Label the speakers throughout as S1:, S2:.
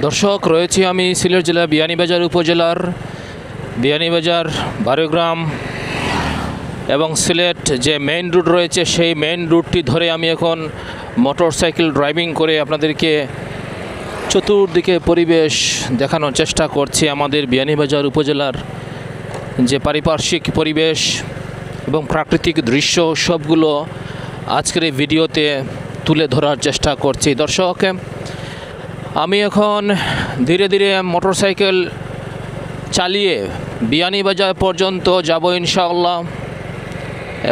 S1: দর্শক, রয়েছি আমি সিলেট জেলা বিয়ানীবাজার উপজেলার বিয়ানীবাজার বারোগ্রাম এবং সিলেট যে মেইন রুট রয়েছে সেই মেইন রুটটি ধরে আমি এখন মোটরসাইকেল ড্রাইভিং করে আপনাদেরকে চতুর্দিকে পরিবেশ দেখানোর চেষ্টা করছি। আমাদের বিয়ানীবাজার উপজেলার যে পারিপার্শ্বিক পরিবেশ এবং প্রাকৃতিক দৃশ্য সবগুলো আজকের এই ভিডিওতে তুলে ধরার চেষ্টা করছি। দর্শক, আমি এখন ধীরে ধীরে মোটরসাইকেল চালিয়ে বিয়ানীবাজার পর্যন্ত যাব ইনশাআল্লাহ,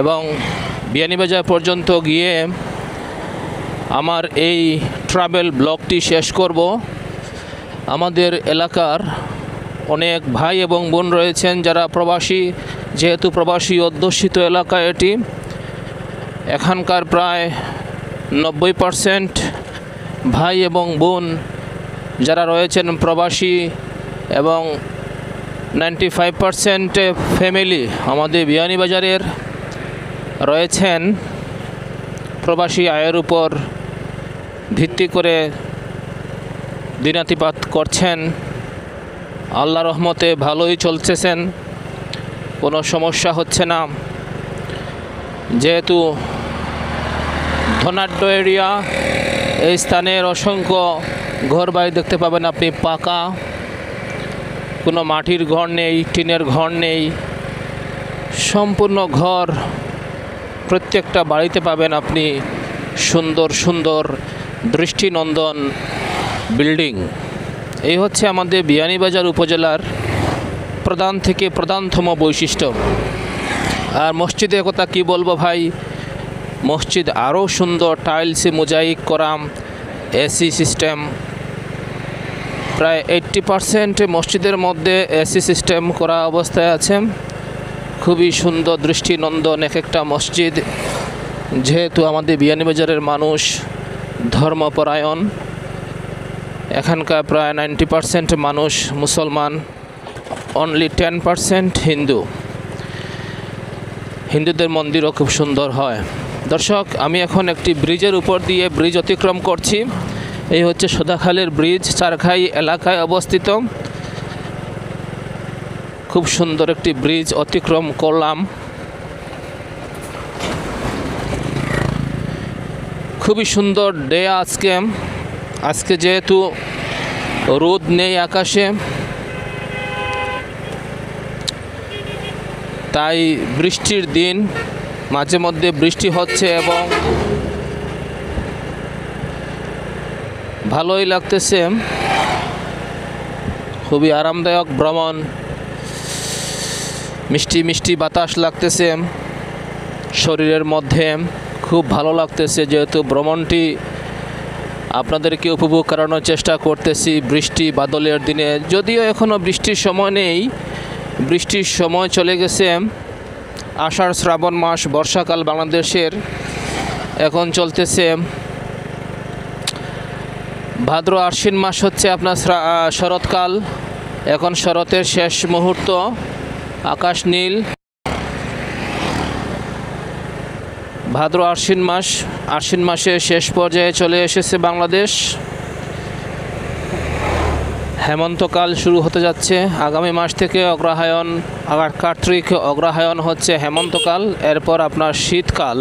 S1: এবং বিয়ানীবাজার পর্যন্ত গিয়ে আমার এই ট্রাভেল ব্লগটি শেষ করব। আমাদের এলাকার অনেক ভাই এবং বোন রয়েছেন যারা প্রবাসী, যেহেতু প্রবাসী অধ্যুষিত এলাকা এটি, এখানকার প্রায় 90% ভাই এবং বোন যারা রয়েছেন প্রবাসী এবং 95% ফ্যামিলি আমাদের বিয়ানীবাজারের রয়েছেন প্রবাসী আয়ের উপর ভিত্তি করে দিনাতিপাত করছেন। আল্লাহ রহমতে ভালোই চলতেছেন, কোনো সমস্যা হচ্ছে না। যেহেতু ধনাঢ্য এরিয়া, এই স্থানের অসংখ্য ঘর বাড়ি দেখতে পাবেন আপনি পাকা, কোনো মাটির ঘর নেই, টিনের ঘর নেই, সম্পূর্ণ ঘর প্রত্যেকটা বাড়িতে পাবেন আপনি সুন্দর সুন্দর দৃষ্টিনন্দন বিল্ডিং। এই হচ্ছে আমাদের বিয়ানীবাজার উপজেলার প্রধান থেকে প্রধানতম বৈশিষ্ট্য। আর মসজিদের কথা কি বলবো ভাই, মসজিদ আরও সুন্দর, টাইলসে মোজাইক করা, এসি সিস্টেম, প্রায় 80% মসজিদের মধ্যে এসি সিস্টেম করা অবস্থায় আছে। খুবই সুন্দর দৃষ্টিনন্দন এক একটা মসজিদ। যেহেতু আমাদের বিয়ানীবাজারের মানুষ ধর্মপরায়ণ, এখানকার প্রায় 90% মানুষ মুসলমান, অনলি 10% হিন্দুদের মন্দিরও খুব সুন্দর হয়। দর্শক, আমি এখন একটি ব্রিজের উপর দিয়ে ব্রিজ অতিক্রম করছি। এই হচ্ছে সদাখালের ব্রিজ, চারখাই এলাকায় অবস্থিত। খুব সুন্দর একটি ব্রিজ অতিক্রম করলাম। খুবই সুন্দর ডে আজকে যেহেতু রোদ নেই আকাশে, তাই বৃষ্টির দিন, মাঝে মধ্যে বৃষ্টি হচ্ছে এবং ভালোই লাগতেছে। খুবই আরামদায়ক ভ্রমণ, মিষ্টি মিষ্টি বাতাস লাগতেছে শরীরের মধ্যে, খুব ভালো লাগতেছে। যেহেতু ভ্রমণটি আপনাদেরকে উপভোগ করানোর চেষ্টা করতেছি বৃষ্টি বাদলের দিনে। যদিও এখনও বৃষ্টির সময় নেই, বৃষ্টির সময় চলে গেছে। আষাঢ় শ্রাবণ মাস বর্ষাকাল বাংলাদেশের, এখন চলতেছে ভাদ্র আশ্বিন মাস হচ্ছে আপনার শরৎকাল। এখন শরতের শেষ মুহূর্ত, আকাশ নীল। ভাদ্র আশ্বিন মাসের শেষ পর্যায়ে চলে এসেছে বাংলাদেশ। হেমন্তকাল শুরু হতে যাচ্ছে আগামী মাস থেকে। কার্তিক অগ্রহায়ণ হচ্ছে হেমন্তকাল। এরপর আপনার শীতকাল,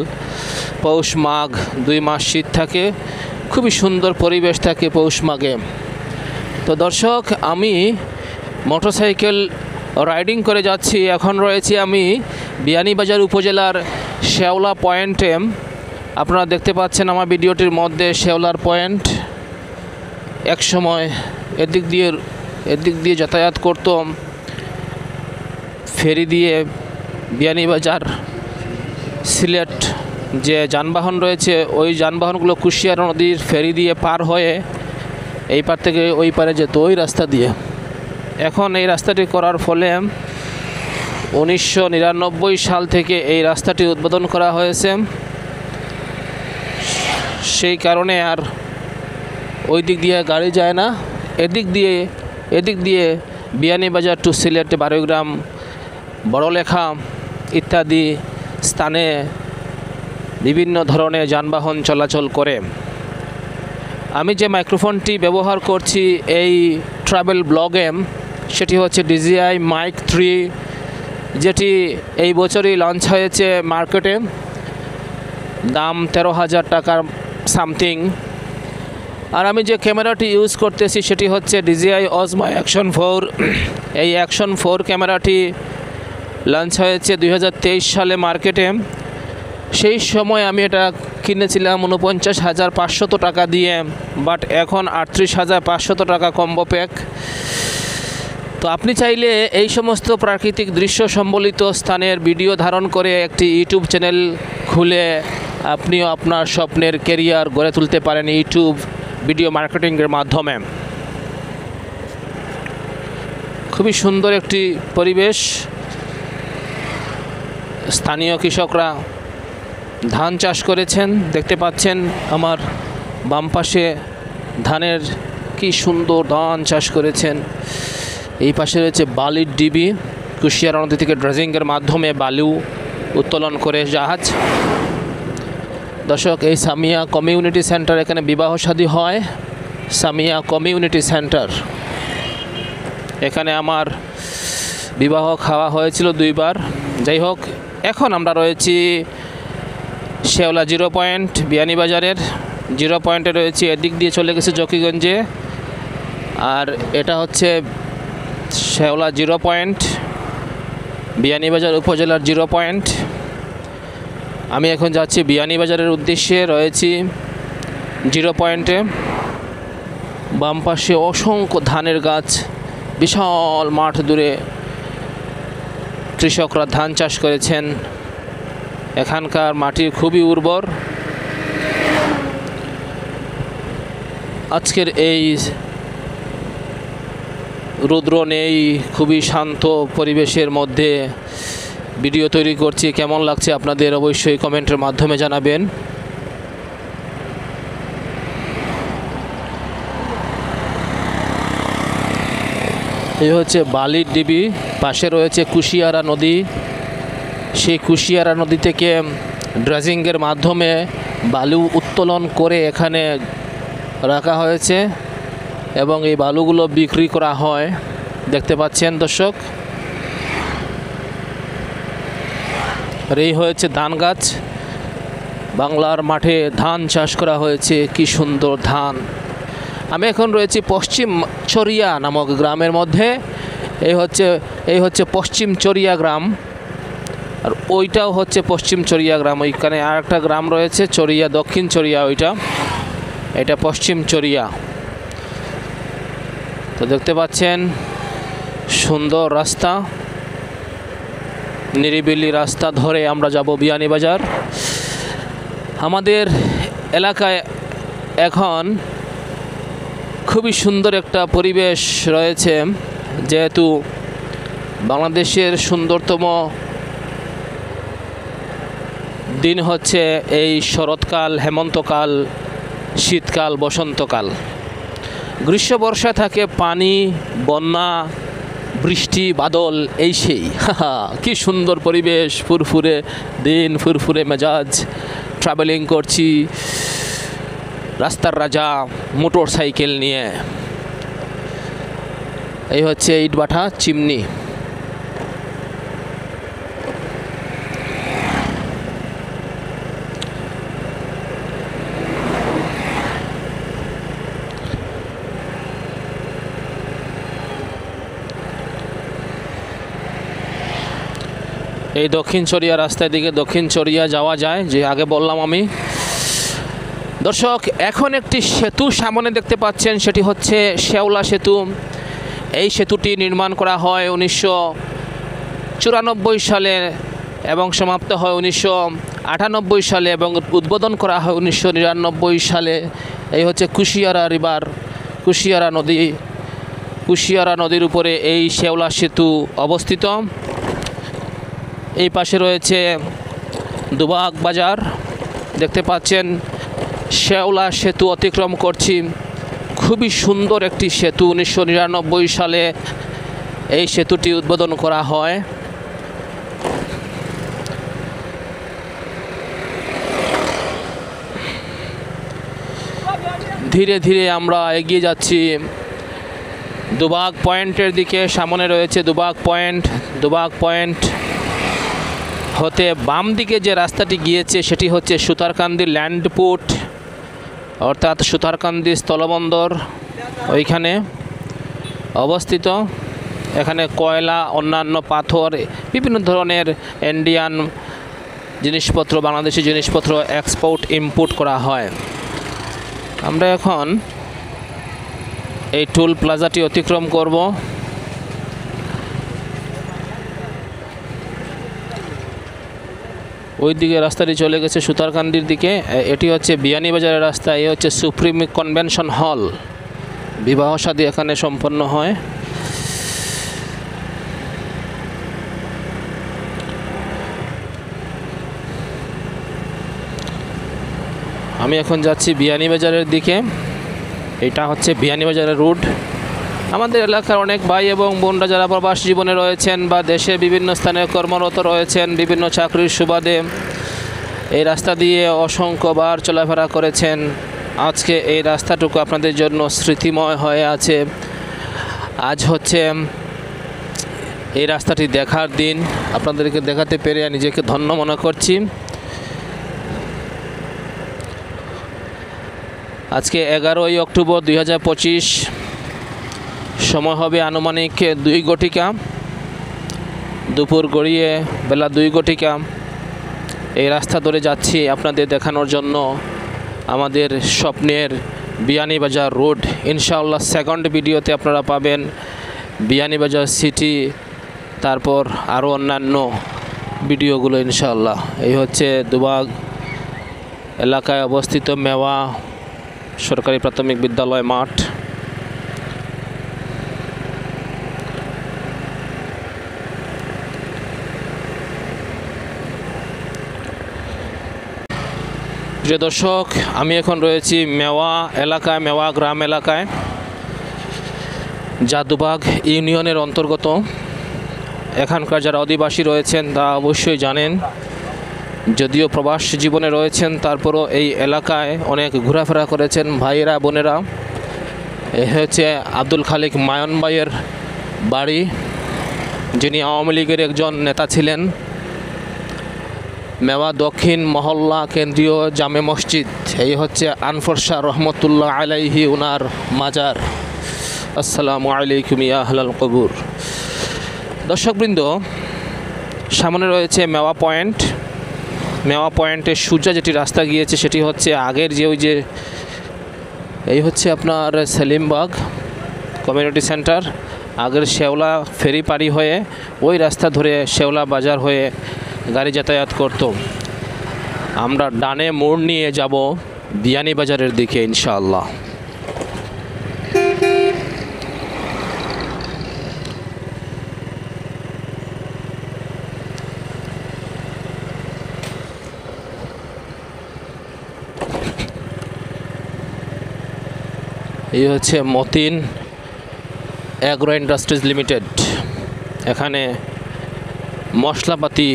S1: পৌষ মাঘ, 2 মাস শীত থাকে। খুবই সুন্দর পরিবেশ থাকে পৌষ মাঘে। তো দর্শক, আমি মোটরসাইকেল রাইডিং করে যাচ্ছি। এখন রয়েছি আমি বিয়ানীবাজার উপজেলার শেওলা পয়েন্টে। আপনারা দেখতে পাচ্ছেন আমার ভিডিওটির মধ্যে শেওলার পয়েন্ট। এক সময় এদিক দিয়ে যাতায়াত করতাম ফেরি দিয়ে বিয়ানীবাজার সিলেট। যে যানবাহন রয়েছে ওই যানবাহনগুলো কুশিয়ারা নদীর ফেরি দিয়ে পার হয়ে এই পার থেকে ওই পারে যেত, ওই রাস্তা দিয়ে। এখন এই রাস্তাটি করার ফলে 1999 সাল থেকে এই রাস্তাটি উদ্বোধন করা হয়েছে। সেই কারণে আর ওই দিক দিয়ে গাড়ি যায় না। এদিক দিয়ে বিয়ানীবাজার টু সিলেট, বারোগ্রাম, বড়লেখা ইত্যাদি স্থানে বিভিন্ন ধরনের যানবাহন চলাচল করে। আমি যে মাইক্রোফোনটি ব্যবহার করছি এই ট্রাভেল ব্লগে সেটি হচ্ছে DJI Mic 3, যেটি এই বছরই লঞ্চ হয়েছে মার্কেটে। দাম 13,000 টাকার সামথিং। আর আমি যে ক্যামেরাটি ইউজ করতেছি সেটি হচ্ছে DJI Osmo Action 4। এই Action 4 ক্যামেরাটি লঞ্চ হয়েছে 2023 সালে মার্কেটে। সেই সময় আমি এটা কিনেছিলাম 49,500 টাকা দিয়ে, বাট এখন 38,500 টাকা কম্বো প্যাক। তো আপনি চাইলে এই সমস্ত প্রাকৃতিক দৃশ্য সম্বলিত স্থানের ভিডিও ধারণ করে একটি ইউটিউব চ্যানেল খুলে আপনিও আপনার স্বপ্নের ক্যারিয়ার গড়ে তুলতে পারেন ইউটিউব ভিডিও মার্কেটিংয়ের মাধ্যমে। খুবই সুন্দর একটি পরিবেশ। স্থানীয় কৃষকরা ধান চাষ করেছেন, দেখতে পাচ্ছেন আমার বাম পাশে ধানের কি সুন্দর ধান চাষ করেছেন। এই পাশে রয়েছে বালির ডিবি, কুশিয়ারা নদী থেকে ড্রেজিংয়ের মাধ্যমে বালু উত্তোলন করে জাহাজ। দর্শক, এই সামিয়া কমিউনিটি সেন্টার, এখানে বিবাহ শাদী হয়। সামিয়া কমিউনিটি সেন্টার, এখানে আমার বিবাহ খাওয়া হয়েছিল 2 বার। যাই হোক, এখন আমরা রয়েছি শেওলা 0 পয়েন্ট বিয়ানীবাজারের 0 পয়েন্টে রয়েছি। এদিক দিয়ে চলে গেছে জকিগঞ্জে, আর এটা হচ্ছে শেওলা 0 পয়েন্ট, বিয়ানীবাজার উপজেলার 0 পয়েন্ট। আমি এখন যাচ্ছি বিয়ানীবাজারের উদ্দেশ্যে, রয়েছি 0 পয়েন্টে। বাম পাশে অসংখ্য ধানের গাছ, বিশাল মাঠ দূরে কৃষকরা ধান চাষ করেছেন। এখানকার মাটি খুবই উর্বর। আজকের এই রৌদ্র নেই, খুবই শান্ত পরিবেশের মধ্যে ভিডিও তৈরি করছি। কেমন লাগছে আপনাদের অবশ্যই কমেন্টের মাধ্যমে জানাবেন। এই হচ্ছে বালির ডিবি, পাশে রয়েছে কুশিয়ারা নদী। সেই কুশিয়ারা নদী থেকে ড্রেজিংয়ের মাধ্যমে বালু উত্তোলন করে এখানে রাখা হয়েছে এবং এই বালুগুলো বিক্রি করা হয়, দেখতে পাচ্ছেন দর্শক। আর এই হয়েছে ধান গাছ, বাংলার মাঠে ধান চাষ করা হয়েছে, কি সুন্দর ধান। আমি এখন রয়েছি পশ্চিম চরিয়া নামক গ্রামের মধ্যে। এই হচ্ছে পশ্চিম চরিয়া গ্রাম, আর ওইটাও হচ্ছে পশ্চিম চরিয়া গ্রাম। ওইখানে আর একটা গ্রাম রয়েছে চরিয়া, দক্ষিণ চরিয়া, এটা পশ্চিম চরিয়া। তো দেখতে পাচ্ছেন সুন্দর রাস্তা, নিরিবিলি রাস্তা ধরে আমরা যাব বিয়ানীবাজার। আমাদের এলাকায় এখন খুবই সুন্দর একটা পরিবেশ রয়েছে, যেহেতু বাংলাদেশের সুন্দরতম দিন হচ্ছে এই শরৎকাল, হেমন্তকাল, শীতকাল, বসন্তকাল। গ্রীষ্ম বর্ষা থাকে পানি, বন্যা, বৃষ্টি, বাদল, এই সেই কি সুন্দর পরিবেশ, ফুরফুরে দিন, ফুরফুরে মেজাজ। ট্রাভেলিং করছি রাস্তার রাজা মোটর সাইকেল নিয়ে। এই হচ্ছে ইটভাটা চিমনি। এই দক্ষিণ চরিয়া রাস্তার দিকে দক্ষিণ চরিয়া যাওয়া যায়, যে আগে বললাম আমি। দর্শক, এখন একটি সেতু সামনে দেখতে পাচ্ছেন, সেটি হচ্ছে শেওলা সেতু। এই সেতুটি নির্মাণ করা হয় 1994 সালে এবং সমাপ্ত হয় 1998 সালে এবং উদ্বোধন করা হয় 1999 সালে। এই হচ্ছে কুশিয়ারা রিভার, কুশিয়ারা নদী। কুশিয়ারা নদীর উপরে এই শেওলা সেতু অবস্থিত। এই পাশে রয়েছে দুবাগ বাজার, দেখতে পাচ্ছেন। শেওলা সেতু অতিক্রম করছি, খুবই সুন্দর একটি সেতু। 1999 সালে এই সেতুটি উদ্বোধন করা হয়। ধীরে ধীরে আমরা এগিয়ে যাচ্ছি দুবাগ পয়েন্টের দিকে। সামনে রয়েছে দুবাগ পয়েন্ট। দুবাগ পয়েন্ট হতে বাম দিকে যে রাস্তাটি গিয়েছে সেটি হচ্ছে সুতারকান্দি ল্যান্ডপুট, অর্থাৎ সুতারকান্দি স্থলবন্দর ওইখানে অবস্থিত। এখানে কয়লা, অন্যান্য পাথর, বিভিন্ন ধরনের ইন্ডিয়ান জিনিসপত্র, বাংলাদেশি জিনিসপত্র এক্সপোর্ট ইম্পোর্ট করা হয়। আমরা এখন এই টোল প্লাজাটি অতিক্রম করব। ওই দিকে রাস্তাটি চলে গেছে সুতারকান্দির দিকে। এটি হচ্ছে বিয়ানীবাজারের রাস্তা। এই হচ্ছে সুপ্রিম কনভেনশন হল, বিবাহ শাদী এখানে সম্পন্ন হয়। আমি এখন যাচ্ছি বিয়ানীবাজারের দিকে। এটা হচ্ছে বিয়ানীবাজারের রুট। আমাদের এলাকার অনেক ভাই এবং বোনরা যারা প্রবাস জীবনে রয়েছেন বা দেশে বিভিন্ন স্থানে কর্মরত রয়েছেন, বিভিন্ন চাকরির সুবাদে এই রাস্তা দিয়ে অসংখ্যবার চলাফেরা করেছেন। আজকে এই রাস্তাটুকু আপনাদের জন্য স্মৃতিময় হয়ে আছে। আজ হচ্ছে এই রাস্তাটি দেখার দিন। আপনাদেরকে দেখাতে পেরে নিজেকে ধন্য মনে করছি। আজকে 11ই অক্টোবর 2025, সময় হবে আনুমানিক 2 ঘটিকা, দুপুর গড়িয়ে বেলা 2 ঘটিকা। এই রাস্তা ধরে যাচ্ছি আপনাদের দেখানোর জন্য আমাদের স্বপ্নের বিয়ানীবাজার রোড। ইনশাআল্লাহ সেকেন্ড ভিডিওতে আপনারা পাবেন বিয়ানীবাজার সিটি, তারপর আরও অন্যান্য ভিডিওগুলো ইনশাআল্লাহ। এই হচ্ছে দুবাগ এলাকায় অবস্থিত মেওয়া সরকারি প্রাথমিক বিদ্যালয় মাঠ। প্রিয় দর্শক, আমি এখন রয়েছি মেওয়া এলাকায়, মেওয়া গ্রাম এলাকায়, যা দুবাগ ইউনিয়নের অন্তর্গত। এখানকার যারা অধিবাসী রয়েছেন তা অবশ্যই জানেন, যদিও প্রবাস জীবনে রয়েছেন তারপরও এই এলাকায় অনেক ঘোরাফেরা করেছেন ভাইয়েরা বোনেরা। এ হচ্ছে আব্দুল খালিক মায়ন ভাইয়ের বাড়ি, যিনি আওয়ামী লীগের একজন নেতা ছিলেন। মেওয়া দক্ষিণ মহল্লা কেন্দ্রীয় জামে মসজিদ। এই হচ্ছে আনফর শাহ রহমতুল্লাহ আলাইহি উনার মাজার। আসসালামু আলাইকুম ইয়া আহলাল কবুর। দর্শকবৃন্দ, সামনে রয়েছে মেওয়া পয়েন্ট। মেওয়া পয়েন্টে সোজা যেটি রাস্তা গিয়েছে সেটি হচ্ছে আগের যে এই হচ্ছে আপনার সেলিমবাগ কমিউনিটি সেন্টার। আগের শেওলা ফেরি পাড়ি হয়ে ওই রাস্তা ধরে শেওলা বাজার হয়ে গাড়ি যাতায়াত করত। আমরা ডানে মোড় নিয়ে যাব বিয়ানীবাজারের দিকে ইনশাআল্লাহ। এই হচ্ছে মতিন অ্যাগ্রো ইন্ডাস্ট্রিজ লিমিটেড। এখানে মশলাপাতি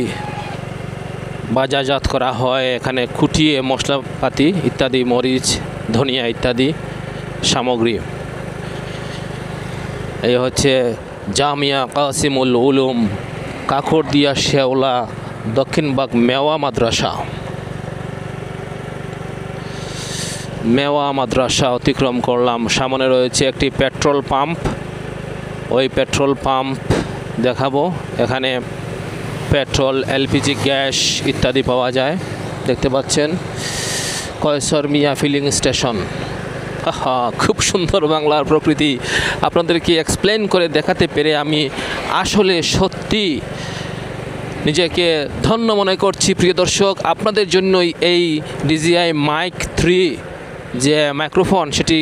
S1: বাজারজাত করা হয়। এখানে খুঁটিয়ে মশলাপাতি ইত্যাদি, মরিচ, ধনিয়া ইত্যাদি সামগ্রী। এই হচ্ছে জামিয়া কাসিমুল উলুম কাকরদিয়া শেওলা দক্ষিণবাগ মেওয়া মাদ্রাসা। মেওয়া মাদ্রাসা অতিক্রম করলাম। সামনে রয়েছে একটি পেট্রোল পাম্প। ওই পেট্রোল পাম্প দেখাবো। এখানে পেট্রোল, এলপিজি গ্যাস ইত্যাদি পাওয়া যায়। দেখতে পাচ্ছেন কয়সর মিয়া ফিলিং স্টেশন। খুব সুন্দর বাংলার প্রকৃতি। আপনাদেরকে এক্সপ্লেন করে দেখাতে পেরে আমি আসলে সত্যি নিজেকে ধন্য মনে করছি। প্রিয় দর্শক, আপনাদের জন্যই এই DJI Mic 3 যে মাইক্রোফোন সেটি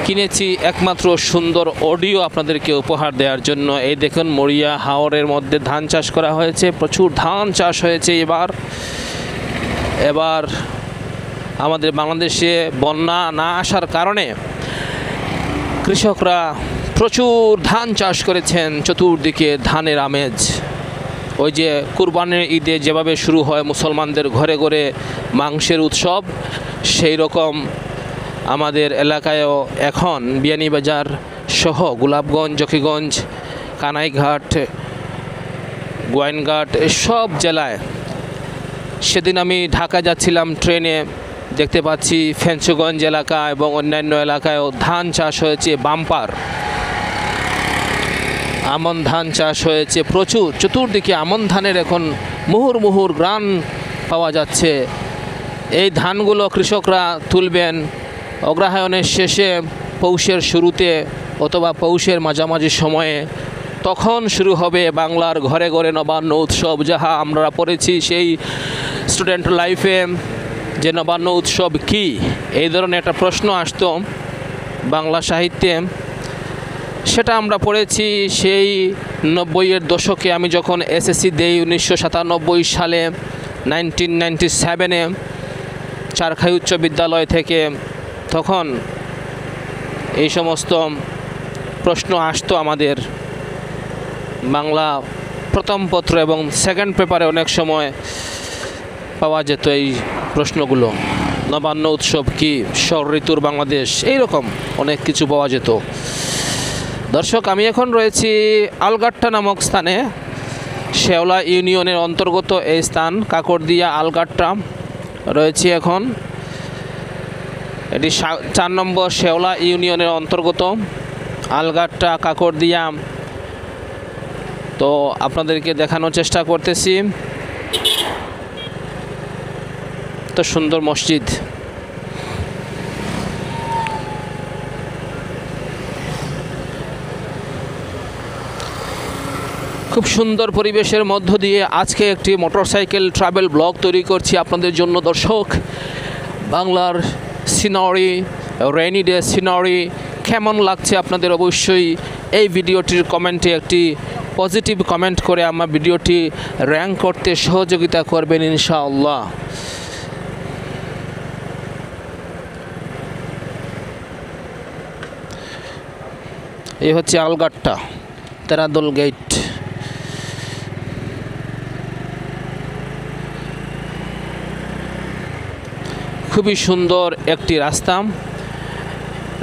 S1: কিনেছি একমাত্র সুন্দর অডিও আপনাদেরকে উপহার দেওয়ার জন্য। এই দেখুন, মরিয়া হাওরের মধ্যে ধান চাষ করা হয়েছে। প্রচুর ধান চাষ হয়েছে এবার আমাদের বাংলাদেশে বন্যা না আসার কারণে কৃষকরা প্রচুর ধান চাষ করেছেন। চতুর্দিকে ধানের আমেজ। ওই যে কুরবানির ঈদে যেভাবে শুরু হয় মুসলমানদের ঘরে ঘরে মাংসের উৎসব, সেই রকম আমাদের এলাকায়ও এখন বিয়ানীবাজার সহ গোলাপগঞ্জ, জকিগঞ্জ, কানাইঘাট, গোয়াইনঘাট সব জেলায়। সেদিন আমি ঢাকা যাচ্ছিলাম ট্রেনে, দেখতে পাচ্ছি ফেঞ্চুগঞ্জ এলাকা এবং অন্যান্য এলাকায়ও ধান চাষ হয়েছে বাম্পার। আমন ধান চাষ হয়েছে প্রচুর, চতুর্দিকে আমন ধানের এখন মুহুর্মুহুর গ্রান পাওয়া যাচ্ছে। এই ধানগুলো কৃষকরা তুলবেন অগ্রহায়ণের শেষে, পৌষের শুরুতে অথবা পৌষের মাঝামাঝি সময়ে। তখন শুরু হবে বাংলার ঘরে ঘরে নবান্ন উৎসব, যাহা আমরা পড়েছি সেই স্টুডেন্ট লাইফে, যে নবান্ন উৎসব কি, এই ধরনের একটা প্রশ্ন আসতো বাংলা সাহিত্যে। সেটা আমরা পড়েছি সেই 90-এর দশকে। আমি যখন এসএসসি দেই 1997 সালে, 1997-এ চারখাই উচ্চ বিদ্যালয় থেকে, তখন এই সমস্ত প্রশ্ন আসতো আমাদের বাংলা প্রথম পত্র এবং সেকেন্ড পেপারে অনেক সময় পাওয়া যেত এই প্রশ্নগুলো। নবান্ন উৎসব কি, ষড় ঋতুর বাংলাদেশ, এইরকম অনেক কিছু পাওয়া যেত। দর্শক, আমি এখন রয়েছি আলগাট্টা নামক স্থানে। শেওলা ইউনিয়নের অন্তর্গত এই স্থান, কাকরদিয়া আলগাট্টা রয়েছি এখন। এটি 4 নম্বর শেওলা ইউনিয়নের অন্তর্গত আলগাট্টা, কাকরদিয়া। তো আপনাদেরকে দেখানোর চেষ্টা করতেছি। তো সুন্দর মসজিদ, খুব সুন্দর পরিবেশের মধ্য দিয়ে আজকে একটি মোটরসাইকেল ট্রাভেল ব্লগ তৈরি করছি আপনাদের জন্য। দর্শক, বাংলার সিনারি, রেইনি ডে সিনারি কেমন লাগছে আপনাদের অবশ্যই এই ভিডিওটির কমেন্টে একটি পজিটিভ কমেন্ট করে আমার ভিডিওটি র্যাঙ্ক করতে সহযোগিতা করবেন ইনশাআল্লাহ। এই হচ্ছে আলগাট্টা তেরাদল গেট। খুবই সুন্দর একটি রাস্তা,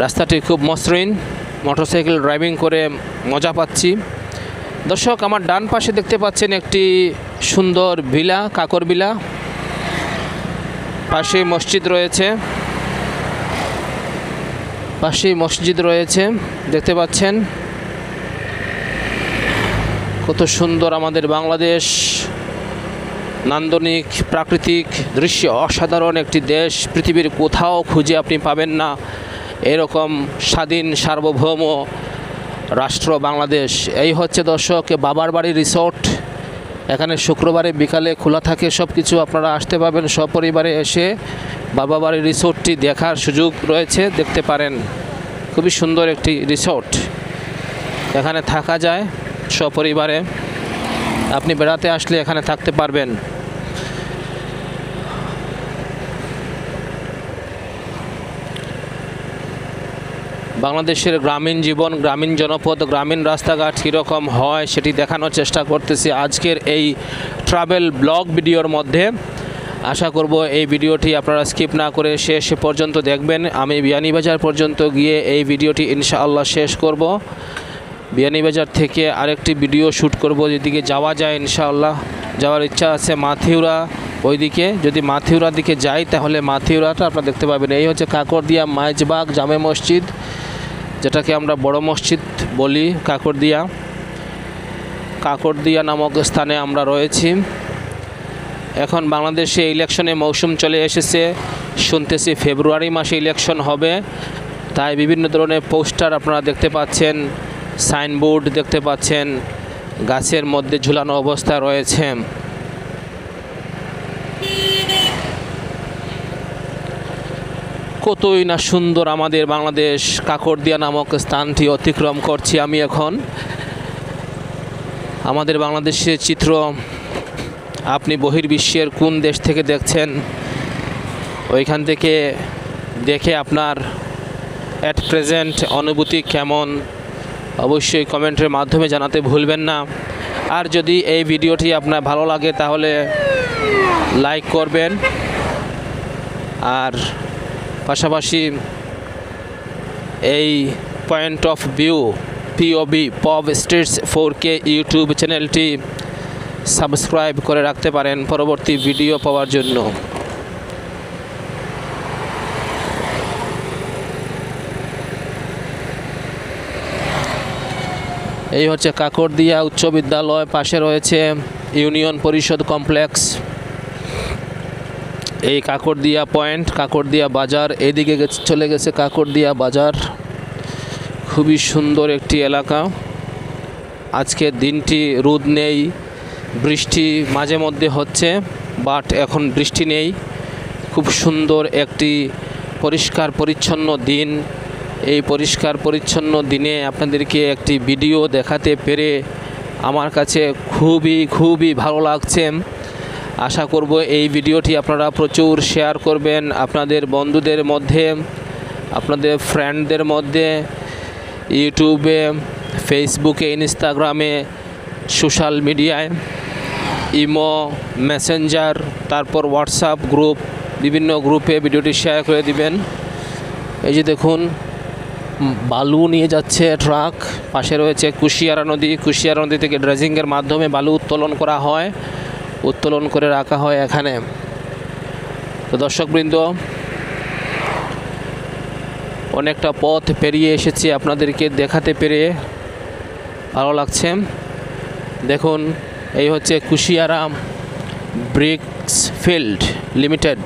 S1: রাস্তাটি খুব মসৃণ, মোটরসাইকেল ড্রাইভিং করে মজা পাচ্ছি। দর্শক, আমার ডান পাশে দেখতে পাচ্ছেন একটি সুন্দর ভিলা, কাকর ভিলা। পাশেই মসজিদ রয়েছে, দেখতে পাচ্ছেন কত সুন্দর আমাদের বাংলাদেশ। নান্দনিক প্রাকৃতিক দৃশ্য, অসাধারণ একটি দেশ। পৃথিবীর কোথাও খুঁজে আপনি পাবেন না এরকম স্বাধীন সার্বভৌম রাষ্ট্র বাংলাদেশ। এই হচ্ছে দর্শক বাবার বাড়ি রিসোর্ট। এখানে শুক্রবারে বিকালে খোলা থাকে সব কিছু, আপনারা আসতে পারবেন সপরিবারে এসে বাবা বাড়ি রিসোর্টটি দেখার সুযোগ রয়েছে, দেখতে পারেন। খুবই সুন্দর একটি রিসোর্ট, এখানে থাকা যায় সপরিবারে। আপনি বেড়াতে আসলে এখানে থাকতে পারবেন। বাংলাদেশের গ্রামীণ জীবন, গ্রামীণ জনপদ, গ্রামীণ রাস্তাঘাট কীরকম হয় সেটি দেখানোর চেষ্টা করতেছি আজকের এই ট্রাভেল ব্লগ ভিডিওর মধ্যে। আশা করব এই ভিডিওটি আপনারা স্কিপ না করে শেষ পর্যন্ত দেখবেন। আমি বিয়ানীবাজার পর্যন্ত গিয়ে এই ভিডিওটি ইনশাআল্লাহ শেষ করব। বিয়ানীবাজার থেকে আরেকটি ভিডিও শ্যুট করব, যেদিকে যাওয়া যায় ইনশাআল্লাহ। যাওয়ার ইচ্ছা আছে মাথিউরা ওইদিকে। যদি মাথিউরার দিকে যাই তাহলে মাথিউরাটা আপনারা দেখতে পাবেন। এই হচ্ছে কাকরদিয়া মাইজবাগ জামে মসজিদ, যেটাকে আমরা বড় মসজিদ বলি। কাকরদিয়া নামক স্থানে আমরা রয়েছি। এখন বাংলাদেশে ইলেকশনে মৌসুম চলে এসেছে, শুনতেছি ফেব্রুয়ারি মাসে ইলেকশন হবে। তাই বিভিন্ন ধরনের পোস্টার আপনারা দেখতে পাচ্ছেন, সাইনবোর্ড দেখতে পাচ্ছেন, গাছের মধ্যে ঝুলানো অবস্থা রয়েছে। কতই না সুন্দর আমাদের বাংলাদেশ। কাকরদিয়া নামক স্থানটি অতিক্রম করছি আমি এখন। আমাদের বাংলাদেশের চিত্র আপনি বহির্বিশ্বের কোন দেশ থেকে দেখছেন, ওইখান থেকে দেখে আপনার অ্যাট প্রেজেন্ট অনুভূতি কেমন অবশ্যই কমেন্টের মাধ্যমে জানাতে ভুলবেন না। আর যদি এই ভিডিওটি আপনার ভালো লাগে তাহলে লাইক করবেন, আর পাশাপাশি এই point of view POV pub streets 4K YouTube চ্যানেলটি সাবস্ক্রাইব করে রাখতে পারেন পরবর্তী ভিডিও পাওয়ার জন্য। এই হচ্ছে কাকরদিয়া উচ্চ বিদ্যালয়, পাশে রয়েছে ইউনিয়ন পরিষদ কমপ্লেক্স। এই কাকরদিয়া পয়েন্ট, কাকরদিয়া বাজার, এদিকে চলে গেছে কাকরদিয়া বাজার। খুবই সুন্দর একটি এলাকা। আজকে দিনটি রোদ নেই, বৃষ্টি মাঝে মধ্যে হচ্ছে, বাট এখন বৃষ্টি নেই। খুব সুন্দর একটি পরিষ্কার পরিচ্ছন্ন দিন। এই পরিষ্কার পরিচ্ছন্ন দিনে আপনাদেরকে একটি ভিডিও দেখাতে পেরে আমার কাছে খুবই ভালো লাগছে। আশা করব এই ভিডিওটি আপনারা প্রচুর শেয়ার করবেন আপনাদের বন্ধুদের মধ্যে, আপনাদের ফ্রেন্ডদের মধ্যে, ইউটিউবে, ফেসবুকে, ইনস্টাগ্রামে, সোশ্যাল মিডিয়ায়, ইমো, মেসেঞ্জার, তারপর হোয়াটসঅ্যাপ গ্রুপ, বিভিন্ন গ্রুপে ভিডিওটি শেয়ার করে দিবেন। এই যে দেখুন বালু নিয়ে যাচ্ছে ট্রাক, পাশে রয়েছে কুশিয়ারা নদী। কুশিয়ারা নদী থেকে ড্রেজিংয়ের মাধ্যমে বালু উত্তোলন করা হয়, উত্তোলন করে রাখা হয় এখানে। তো দর্শকবৃন্দ, অনেকটা পথ পেরিয়ে এসেছি, আপনাদেরকে দেখাতে পেরে ভালো লাগছে। দেখুন এই হচ্ছে Kushiara bricks field limited,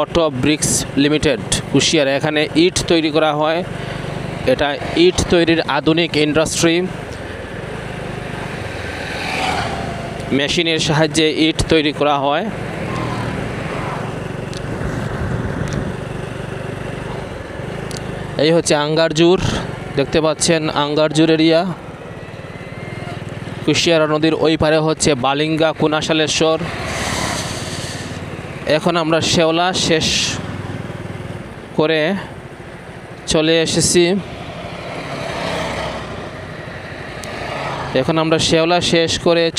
S1: auto bricks limited Kushiara. এখানে ইট তৈরি করা হয়, এটা ইট তৈরির আধুনিক ইন্ডাস্ট্রি। মেশিনের সাহায্যে ইট তৈরি করা হয়। এই হচ্ছে আঙ্গারজুর, দেখতে পাচ্ছেন আঙ্গারজুর এরিয়া। কুশিয়ারা নদীর ওই পারে হচ্ছে বালিঙ্গা, কুনাশালেশ্বর। এখন আমরা শেওলা শেষ করে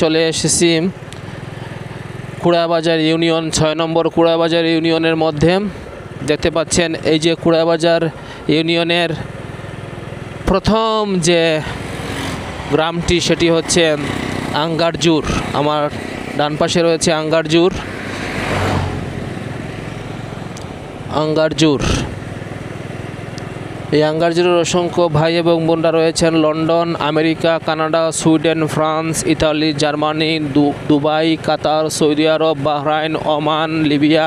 S1: চলে এসেছি। কুড়াবাজার ইউনিয়ন, 6 নম্বর কুড়াবাজার ইউনিয়নের মধ্যে। দেখতে পাচ্ছেন এই যে কুড়াবাজার ইউনিয়নের প্রথম যে গ্রামটি সেটি হচ্ছে আঙ্গারজুর। আমার ডান পাশে রয়েছে আঙ্গারজুর। এই আঙ্গারজুরের অসংখ্য ভাই এবং বোনরা রয়েছেন London, America, Canada, Sweden, France, Italy, Germany, Dubai, Qatar, Saudi Arab, Bahrain, Oman, Libya,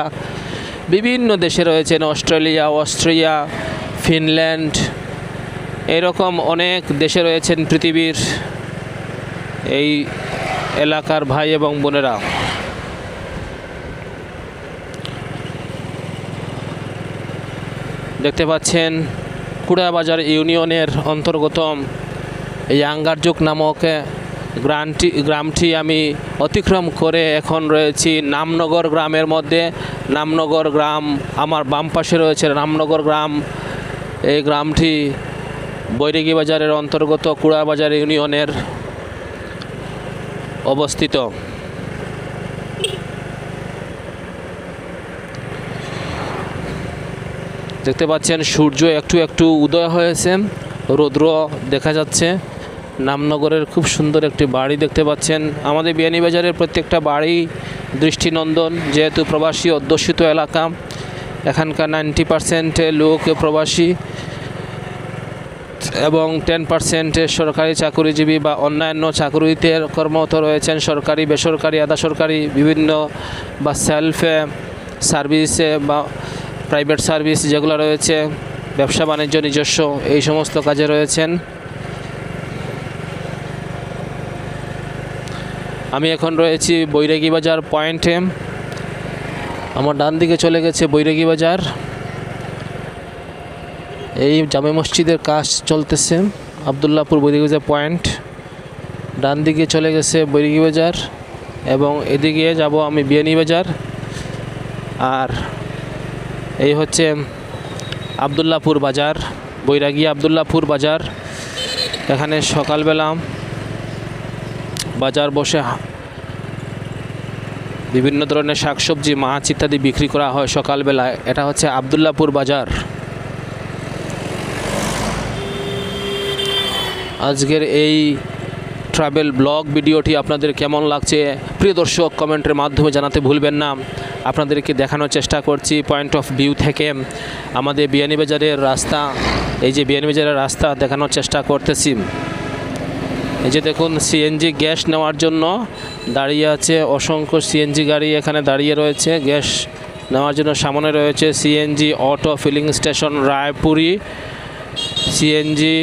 S1: বিভিন্ন দেশে রয়েছেন, অস্ট্রিয়া, ফিনল্যান্ড, এরকম অনেক দেশে রয়েছেন পৃথিবীর এই এলাকার ভাই এবং বোনেরা। দেখতে পাচ্ছেন কুড়াবাজার ইউনিয়নের অন্তর্গত এই আঙ্গারজুক নামক গ্রামটি আমি অতিক্রম করে এখন রয়েছি নামনগর গ্রামের মধ্যে। নামনগর গ্রাম আমার বাম পাশে রয়েছে রামনগর গ্রাম। এই গ্রামটি বৈরাগী বাজারের অন্তর্গত কুড়াবাজার ইউনিয়নের অবস্থিত। দেখতে পাচ্ছেন সূর্য একটু উদয় হয়েছে, রৌদ্র দেখা যাচ্ছে। নামনগরের খুব সুন্দর একটি বাড়ি দেখতে পাচ্ছেন। আমাদের বিয়ানীবাজারের প্রত্যেকটা বাড়ি দৃষ্টিনন্দন, যেহেতু প্রবাসী অধ্যুষিত এলাকা। এখানকার 90% লোক প্রবাসী এবং 10% সরকারি চাকুরিজীবী বা অন্যান্য চাকুরিতে কর্মরত রয়েছেন। সরকারি, বেসরকারি, আধা সরকারি, বিভিন্ন বা সেলফ সার্ভিসে বা প্রাইভেট সার্ভিস যেগুলো রয়েছে, ব্যবসা বাণিজ্য নিজস্ব, এই সমস্ত কাজে রয়েছেন। আমি এখন রয়েছি বৈরাগী বাজার পয়েন্টে। আমার ডান দিকে চলে গেছে বৈরাগী বাজার। এই জামে মসজিদের কাজ চলতেছে, আবদুল্লাহপুর বৈরাগী বাজার পয়েন্ট। ডান দিকে চলে গেছে বৈরাগী বাজার এবং এদিকে যাব আমি বিয়ানীবাজার। আর এই হচ্ছে আবদুল্লাহপুর বাজার, বৈরাগী আবদুল্লাহপুর বাজার। এখানে সকালবেলা বাজার বসে বিভিন্ন ধরনের শাকসবজি, মাছ ইত্যাদি বিক্রি করা হয় সকালবেলায়। এটা হচ্ছে আবদুল্লাহপুর বাজার। আজকের এই ট্রাভেল ব্লগ ভিডিওটি আপনাদের কেমন লাগছে প্রিয় দর্শক কমেন্টের মাধ্যমে জানাতে ভুলবেন না। আপনাদেরকে দেখানোর চেষ্টা করছি পয়েন্ট অফ ভিউ থেকে আমাদের বিয়ানীবাজারের রাস্তা। এই যে বিয়ানীবাজারের রাস্তা দেখানোর চেষ্টা করতেছি। এই যে দেখুন সিএনজি গ্যাস নেওয়ার জন্য দাঁড়িয়ে আছে অসংখ্য সিএনজি গাড়ি এখানে দাঁড়িয়ে রয়েছে গ্যাস নেওয়ার জন্য। সামনে রয়েছে CNG auto filling station Raipuri CNG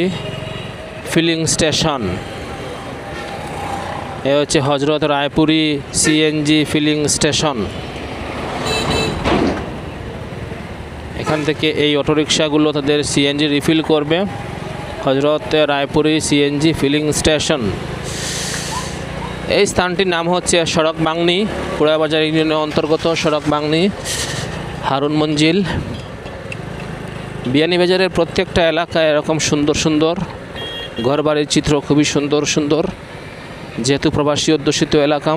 S1: filling station. এ হচ্ছে হজরত রায়পুরি সিএনজি ফিলিং স্টেশন। এখান থেকে এই অটোরিকশাগুলো তাদের সিএনজি রিফিল করবে। হজরত রায়পুরি সিএনজি ফিলিং স্টেশন। এই স্থানটির নাম হচ্ছে সড়ক বাংনি, পোড়াবাজার ইউনিয়নের অন্তর্গত সড়ক বাংনি, হারুন মঞ্জিল। বিয়ানীবাজারের প্রত্যেকটা এলাকায় এরকম সুন্দর সুন্দর ঘরবাড়ির চিত্র খুবই সুন্দর সুন্দর। যেহেতু প্রবাসী অধ্যুষিত এলাকা,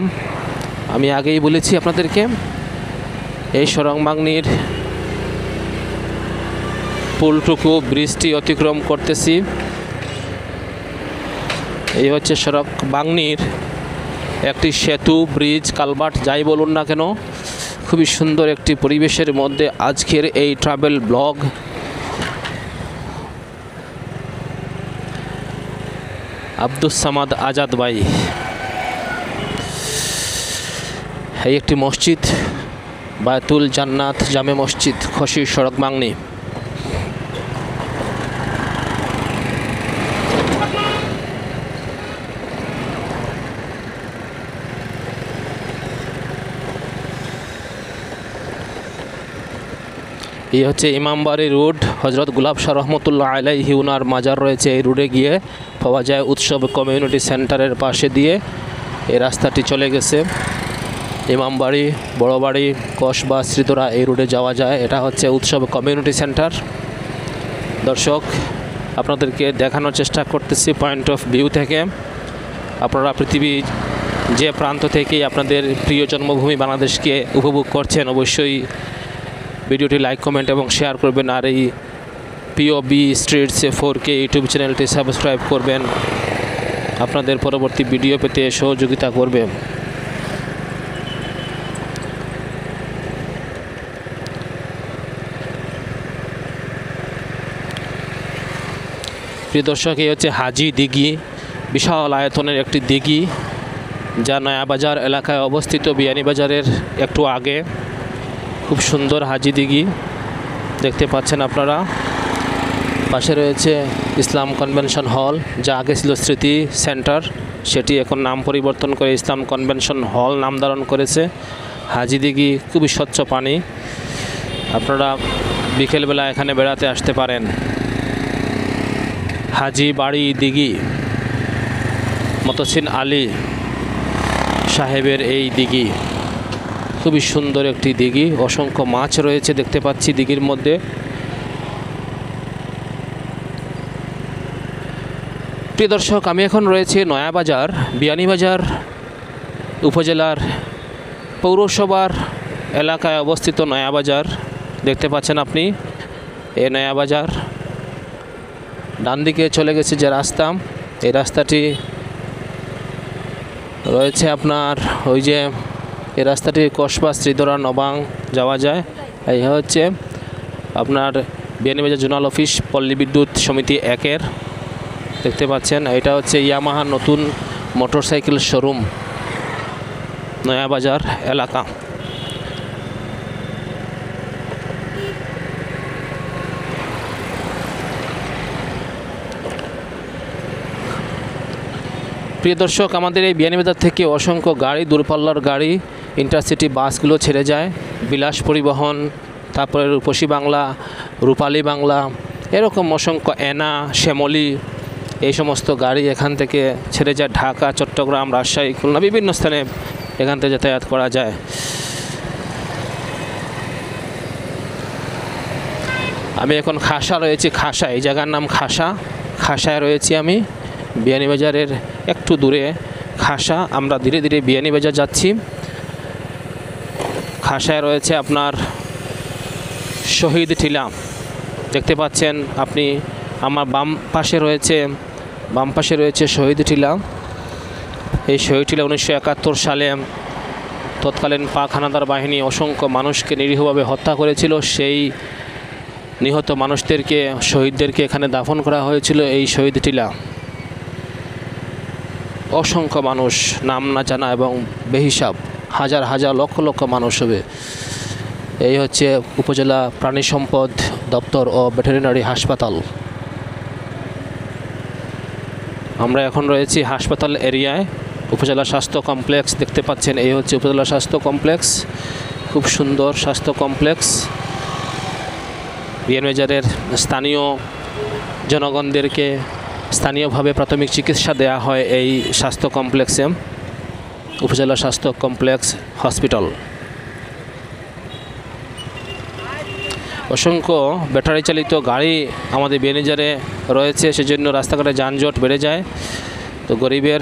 S1: আমি আগেই বলেছি আপনাদেরকে, এই সড়ক বাংনির পুলটুকু ব্রিজটি অতিক্রম করতেছি। এই হচ্ছে সড়ক বাংনির একটি সেতু, ব্রিজ, কালভার্ট যাই বলুন না কেন, খুবই সুন্দর একটি পরিবেশের মধ্যে আজকের এই ট্রাভেল ব্লগ। আব্দুস সামাদ আজাদ ভাই। এই একটি মসজিদ, বায়তুল জান্নাত জামে মসজিদ, খসি সড়ক বাংনি। এই হচ্ছে ইমামবাড়ি রোড, হজরত গুলাব শাহ রহমতুল্লাহ আলাইহি উনার মাজার রয়েছে এই রোডে গিয়ে পাওয়া যায়। উৎসব কমিউনিটি সেন্টারের পাশে দিয়ে এই রাস্তাটি চলে গেছে। ইমামবাড়ি, বড়বাড়ি, কসবা, শ্রীদরা এই রোডে যাওয়া যায়। এটা হচ্ছে উৎসব কমিউনিটি সেন্টার। দর্শক আপনাদেরকে দেখানোর চেষ্টা করতেছি পয়েন্ট অফ ভিউ থেকে। আপনারা পৃথিবী যে প্রান্ত থেকেই আপনাদের প্রিয় জন্মভূমি বাংলাদেশকে উপভোগ করছেন, অবশ্যই ভিডিওটি লাইক, কমেন্ট এবং শেয়ার করবেন। আর এই পিওবি স্ট্রিটস 4K ইউটিউব চ্যানেলটি সাবস্ক্রাইব করবেন, আপনাদের পরবর্তী ভিডিও পেতে সহযোগিতা করবে। প্রিয় দর্শক, এই হচ্ছে হাজি দিঘি, বিশাল আয়তনের একটি দিঘি যা নয়াবাজার এলাকায় অবস্থিত, বিয়ানীবাজারের একটু আগে। খুব সুন্দর হাজি দিঘি দেখতে পাচ্ছেন আপনারা। পাশে রয়েছে ইসলাম কনভেনশন হল, যা আগে ছিল স্মৃতি সেন্টার, সেটি এখন নাম পরিবর্তন করে ইসলাম কনভেনশন হল নাম ধারণ করেছে। হাজি দিঘি খুবই স্বচ্ছ পানি, আপনারা বিকেলবেলা এখানে বেড়াতে আসতে পারেন। হাজি বাড়ি দিঘি, মতসিন আলী সাহেবের এই দিঘি, খুবই সুন্দর একটি দিঘি। অসংখ্য মাছ রয়েছে দেখতে পাচ্ছি দিঘির মধ্যে। প্রিয় দর্শক, আমি এখন রয়েছে নয়াবাজার, বিয়ানীবাজার উপজেলার পৌরসভার এলাকায় অবস্থিত নয়াবাজার দেখতে পাচ্ছেন আপনি। এই নয়াবাজার ডান দিকে চলে গেছে যে রাস্তা, এই রাস্তাটি রয়েছে আপনার ওই যে এই রাস্তাটি কসবা, শ্রীদরা, নবাং যাওয়া যায়। এই হচ্ছে আপনার বিয়ানীবাজার জোনাল অফিস, পল্লী বিদ্যুৎ সমিতি 1-এর দেখতে পাচ্ছেন। এটা হচ্ছে ইয়ামাহা নতুন মোটরসাইকেল শোরুম, নয়াবাজার এলাকা। প্রিয় দর্শক, আমাদের এই বিয়ানীবাজার থেকে অসংখ্য গাড়ি, দূরপাল্লার গাড়ি, ইন্টারসিটি বাসগুলো ছেড়ে যায়। বিলাস পরিবহন, তারপরে রূপসী বাংলা, রূপালী বাংলা, এরকম অসংখ্য এনা, শ্যামলী, এই সমস্ত গাড়ি এখান থেকে ছেড়ে যায় ঢাকা, চট্টগ্রাম, রাজশাহী, খুলনা, বিভিন্ন স্থানে এখান থেকে যাতায়াত করা যায়। আমি এখন খাসা রয়েছি, খাসা, এই জায়গার নাম খাসা, খাসায় রয়েছি আমি বিয়ানীবাজারের একটু দূরে। খাসা, আমরা ধীরে ধীরে বিয়ানীবাজার যাচ্ছি। খাসায় রয়েছে আপনার শহীদ টিলা দেখতে পাচ্ছেন আপনি। আমার বাম পাশে রয়েছে বাম পাশে রয়েছে শহীদ টিলা। এই শহীদ টিলা 1971 সালে তৎকালীন পাক হানাদার বাহিনী অসংখ্য মানুষকে নিরীহভাবে হত্যা করেছিল। সেই নিহত মানুষদেরকে, শহীদদেরকে এখানে দাফন করা হয়েছিল এই শহীদ টিলা। অসংখ্য মানুষ, নাম না জানা এবং বেহিসাব, হাজার হাজার লক্ষ লক্ষ মানুষ হবে। এই হচ্ছে উপজেলা প্রাণী সম্পদ দপ্তর ও ভেটেরিনারি হাসপাতাল। আমরা এখন রয়েছি হাসপাতাল এরিয়ায়। উপজেলা স্বাস্থ্য কমপ্লেক্স দেখতে পাচ্ছেন, এই হচ্ছে উপজেলা স্বাস্থ্য কমপ্লেক্স। খুব সুন্দর স্বাস্থ্য কমপ্লেক্স। বিয়ানীবাজারের স্থানীয় জনগণদেরকে স্থানীয়ভাবে প্রাথমিক চিকিৎসা দেওয়া হয় এই স্বাস্থ্য কমপ্লেক্সে, উপজেলা স্বাস্থ্য কমপ্লেক্স হসপিটাল। অসংখ্য ব্যাটারি চালিত গাড়ি আমাদের বিয়ানীবাজারে রয়েছে, সেজন্য রাস্তাঘাটে যানজট বেড়ে যায়। তো গরিবের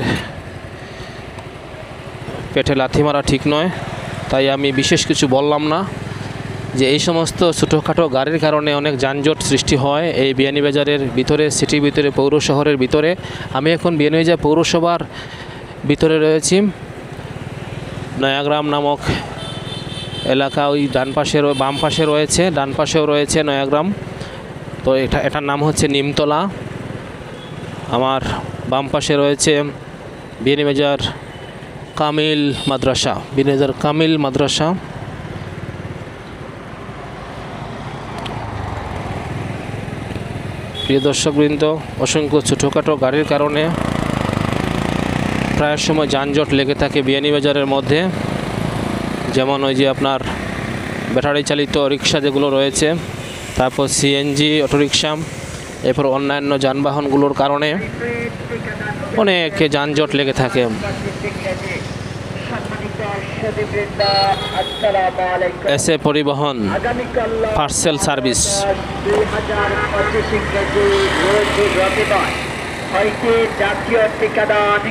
S1: পেটে লাথি মারা ঠিক নয়, তাই আমি বিশেষ কিছু বললাম না। যে এই সমস্ত ছোটোখাটো গাড়ির কারণে অনেক যানজট সৃষ্টি হয় এই বিয়ানীবাজারের ভিতরে, সিটির ভিতরে, পৌর শহরের ভিতরে। আমি এখন বিয়ানীবাজার পৌরসভার ভিতরে রয়েছি। নয়াগ্রাম নামক এলাকা ওই ডান পাশে, বাম পাশে রয়েছে, ডান পাশেও রয়েছে নয়াগ্রাম। তো এটার নাম হচ্ছে নিমতলা। আমার বাম পাশে রয়েছে বিয়ানীবাজার কামিল মাদ্রাসা, বিয়ানীবাজার কামিল মাদ্রাসা। প্রিয় দর্শকবৃন্দ, অসংখ্য ছোটোখাটো গাড়ির কারণে প্রায় সময় যানজট লেগে থাকে বিয়ানীবাজারের মধ্যে। যেমন ওই যে আপনার ব্যাটারি চালিত রিক্সা যেগুলো রয়েছে, তারপর সিএনজি অটোরিক্সা, এরপর অন্যান্য যানবাহনগুলোর কারণে অনেক যানজট লেগে থাকে। এসএ পরিবহন পার্সেল সার্ভিস।
S2: জাতীয় টিকাদান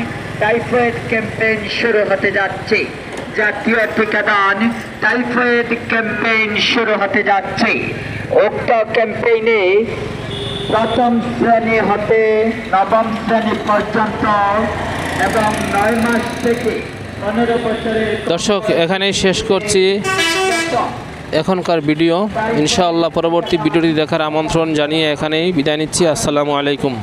S2: টাইফয়েড ক্যাম্পেইন শুরু হতে যাচ্ছে। জাতীয় টিকাদান টাইফয়েড ক্যাম্পেইন শুরু হতে যাচ্ছে। উক্ত ক্যাম্পেইনে প্রথম শ্রেণী হতে নবম শ্রেণী পর্যন্ত এবং 9 মাস থেকে 15 বছরের।
S1: দর্শক, এখানেই শেষ করছি এখনকার ভিডিও। ইনশাআল্লাহ পরবর্তী ভিডিওটি দেখার আমন্ত্রণ জানিয়ে এখানেই বিদায় নিচ্ছি। আসসালামু আলাইকুম।